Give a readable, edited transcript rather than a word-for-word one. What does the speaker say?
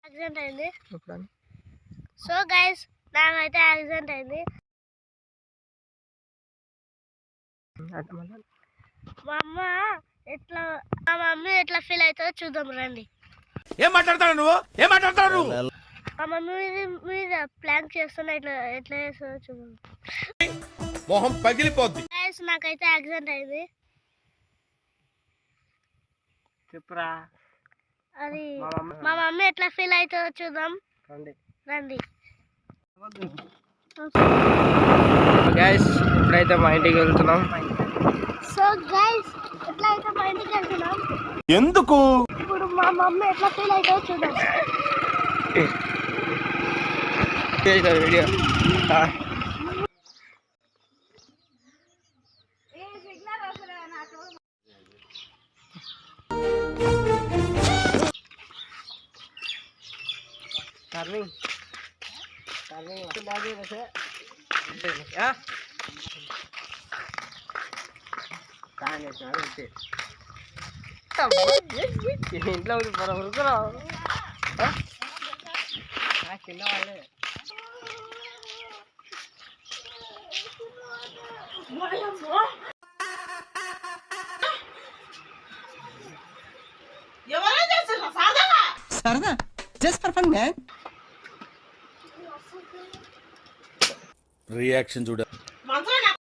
Accident అయింది. So guys నాకైతే accident అయింది. మా మమ్మీ ఎట్లా ఫీల్ అవుతుందో చూద్దాం రండి. ఏం మాట్లాడతావు నువ్వు? మా మమ్మీ మీద ప్లాన్ చేస్తున్నా, ఎట్లా చేస్తుందో చూద్దాం. మొహం పగిలిపోద్ది. గైస్ నాకైతే యాక్సిడెంట్ అయింది. చెప్పురా. అది మా మమ్మీ ఎట్లా ఫీల్ అవుతుందో చూద్దాం రండి. గైస్ ఇప్పుడైతే మా ఇంటికి వెళ్తున్నాం. సో గైస్ ఎట్లయితే మా ఇంటికి వెళ్తున్నాం. ఎందుకు? ఇప్పుడు మా మమ్మీ ఎట్లా ఫీల్ అవుతుందో చూద్దాం. వీడియో ఇంట్లో ఉరుకురా కింద వాళ్ళే. సరదా just for fun man. Reaction చూడ.